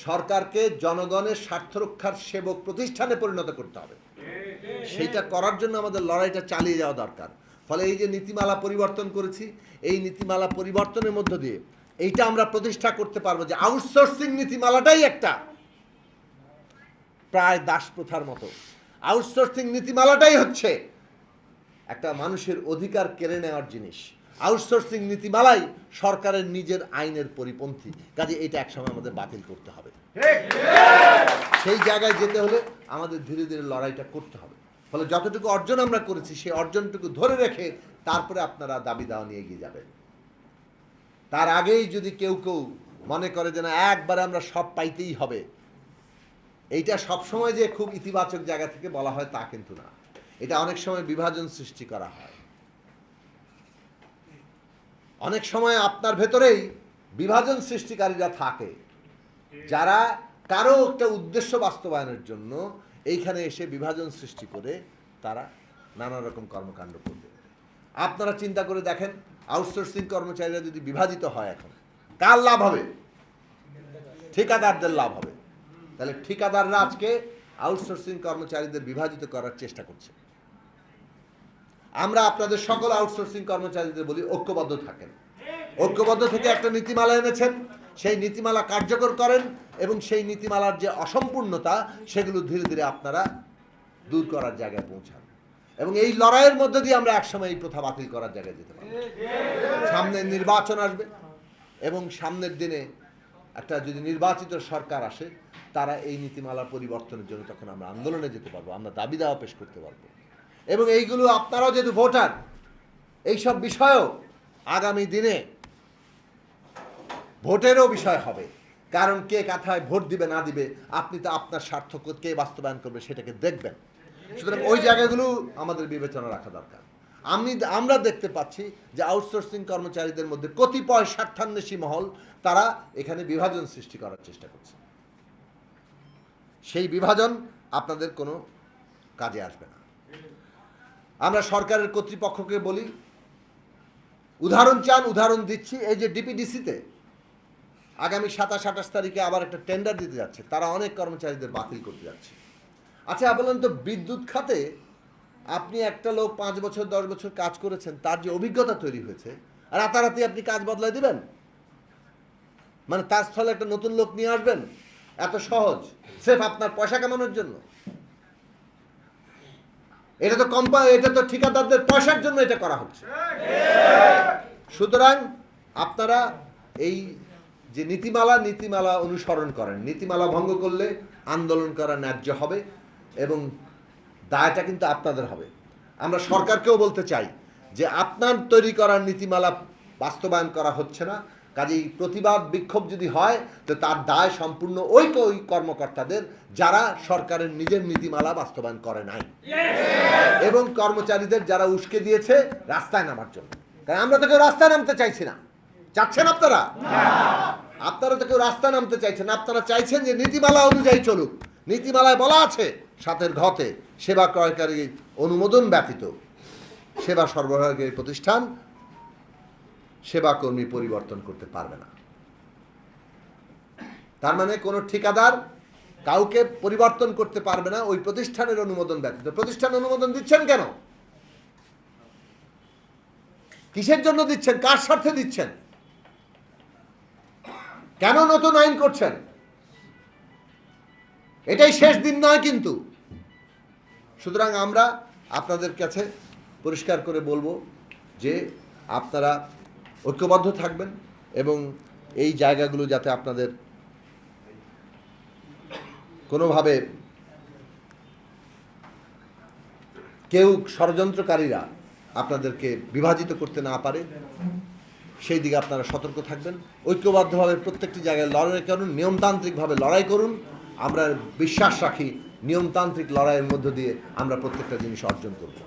সরকারকে জনগণের স্বার্থ রক্ষার সেবক প্রতিষ্ঠানে পরিণত করতে হবে। সেইটা করার জন্য আমাদের লড়াইটা চালিয়ে যাওয়া দরকার। ফলে এই যে নীতিমালা পরিবর্তন করেছি, এই নীতিমালা পরিবর্তনের মধ্য দিয়ে এইটা আমরা প্রতিষ্ঠা করতে পারবো যে আউটসোর্সিং নীতিমালাটাই একটা প্রায় দাস প্রথার মতো। আউটসোর্সিং নীতিমালাটাই হচ্ছে একটা মানুষের অধিকার কেড়ে নেওয়ার জিনিস। আউটসোর্সিং নীতিমালাই সরকারের নিজের আইনের পরিপন্থী। কাজে এটা একসময় আমাদের বাতিল করতে হবে। সেই জায়গায় যেতে হলে আমাদের ধীরে ধীরে লড়াইটা করতে হবে। ফলে যতটুকু অর্জন আমরা করেছি সেই অর্জনটুকু ধরে রেখে তারপরে আপনারা দাবি দাওয়া নিয়ে এগিয়ে যাবেন। তার আগেই যদি কেউ মনে করে যে না একবারে আমরা সব পাইতেই হবে, এইটা সবসময় যে খুব ইতিবাচক জায়গা থেকে বলা হয় তা কিন্তু না। এটা অনেক সময় বিভাজন সৃষ্টি করা হয়। অনেক সময় আপনার ভেতরেই বিভাজন সৃষ্টিকারীরা থাকে, যারা কারো একটা উদ্দেশ্য বাস্তবায়নের জন্য এইখানে এসে বিভাজন সৃষ্টি করে তারা নানা রকম কর্মকাণ্ড করবে। আপনারা চিন্তা করে দেখেন, আউটসোর্সিং কর্মচারীরা যদি বিভাজিত হয়, এখন কার লাভ হবে? ঠিকাদারদের লাভ হবে। তাহলে ঠিকাদাররা আজকে আউটসোর্সিং কর্মচারীদের বিভাজিত করার চেষ্টা করছে। আমরা আপনাদের সকল আউটসোর্সিং কর্মচারীদের বলি ঐক্যবদ্ধ থাকেন। ঐক্যবদ্ধ থেকে একটা নীতিমালা এনেছেন, সেই নীতিমালা কার্যকর করেন এবং সেই নীতিমালার যে অসম্পূর্ণতা সেগুলো ধীরে ধীরে আপনারা দূর করার জায়গায় পৌঁছান। এবং এই লড়াইয়ের মধ্যে দিয়ে আমরা একসময় এই প্রথা বাতিল করার জায়গায় যেতে পারব। সামনে নির্বাচন আসবে এবং সামনের দিনে একটা যদি নির্বাচিত সরকার আসে, তারা এই নীতিমালা পরিবর্তনের জন্য তখন আমরা আন্দোলনে যেতে পারবো, আমরা দাবি দাওয়া পেশ করতে পারবো। এবং এইগুলো আপনারাও যেহেতু ভোটার, এইসব বিষয়ও আগামী দিনে ভোটেরও বিষয় হবে। কারণ কে কোথায় ভোট দিবে না দিবে, আপনি তো আপনার স্বার্থ কে বাস্তবায়ন করবে সেটাকে দেখবেন। সুতরাং ওই জায়গাগুলো আমাদের বিবেচনা রাখা দরকার। আমরা দেখতে পাচ্ছি যে আউটসোর্সিং কর্মচারীদের মধ্যে কতিপয় স্বার্থান্বেষী মহল তারা এখানে বিভাজন সৃষ্টি করার চেষ্টা করছে। সেই বিভাজন আপনাদের কোনো কাজে আসবে না। আমরা সরকারের কর্তৃপক্ষকে বলি, উদাহরণ চান, উদাহরণ দিচ্ছি। এই যে ডিপিডিসিতে আগামী 27-28 তারিখে আবার একটা টেন্ডার দিতে যাচ্ছে, তারা অনেক কর্মচারীদের বাতিল করতে যাচ্ছে। আচ্ছা বলেন তো, বিদ্যুৎ খাতে আপনি একটা লোক 5 বছর 10 বছর কাজ করেছেন, তার যে অভিজ্ঞতা তৈরি হয়েছে, রাতারাতি আপনি কাজ বদলাই দিবেন? মানে তার স্থলে একটা নতুন লোক নিয়ে আসবেন? এত সহজ? সেফ আপনার পয়সা কামানোর জন্য? এটা তো ঠিকাদারদের পয়সার জন্য এটা করা হচ্ছে। সুতরাং আপনারা এই যে নীতিমালা অনুসরণ করেন, নীতিমালা ভঙ্গ করলে আন্দোলন করা ন্যায্য হবে এবং দায়টা কিন্তু আপনাদের হবে। আমরা সরকারকেও বলতে চাই যে আপনার তৈরি করার নীতিমালা বাস্তবায়ন করা হচ্ছে না, কাজেই প্রতিবাদ বিক্ষোভ যদি হয় তো তার দায় সম্পূর্ণ ওই কর্মকর্তাদের যারা সরকারের নিজের নীতিমালা বাস্তবায়ন করে নাই, এবং কর্মচারীদের যারা উস্কে দিয়েছে রাস্তায় নামার জন্য। কারণ আমরা তো কেউ রাস্তায় নামতে চাইছি না। চাচ্ছেন আপনারা? আপনারা তো কেউ রাস্তায় নামতে চাইছেন। আপনারা চাইছেন যে নীতিমালা অনুযায়ী চলুক। নীতিমালায় বলা আছে 7 ঘতে সেবা ক্রয়কারী অনুমোদন ব্যতীত সেবা সরবরাহকারী প্রতিষ্ঠান সেবা কর্মী পরিবর্তন করতে পারবে না। তার মানে কোনো ঠিকাদার কাউকে পরিবর্তন করতে পারবে না ওই প্রতিষ্ঠানের অনুমোদন ব্যতীত। প্রতিষ্ঠান অনুমোদন দিচ্ছেন কেন? কিসের জন্য দিচ্ছেন? কার স্বার্থে দিচ্ছেন? কেন নতুন আইন করছেন? এটাই শেষ দিন নয় কিন্তু। সুতরাং আমরা আপনাদের কাছে পরিষ্কার করে বলবো যে আপনারা ঐক্যবদ্ধ থাকবেন এবং এই জায়গাগুলো যাতে আপনাদের কোনোভাবে কেউ ষড়যন্ত্রকারীরা আপনাদেরকে বিভাজিত করতে না পারে, সেই দিকে আপনারা সতর্ক থাকবেন। ঐক্যবদ্ধভাবে প্রত্যেকটি জায়গায় লড়াই করুন, নিয়মতান্ত্রিকভাবে লড়াই করুন। আমরা বিশ্বাস রাখি নিয়মতান্ত্রিক লড়াইয়ের মধ্য দিয়ে আমরা প্রত্যেকটা জিনিস অর্জন করব।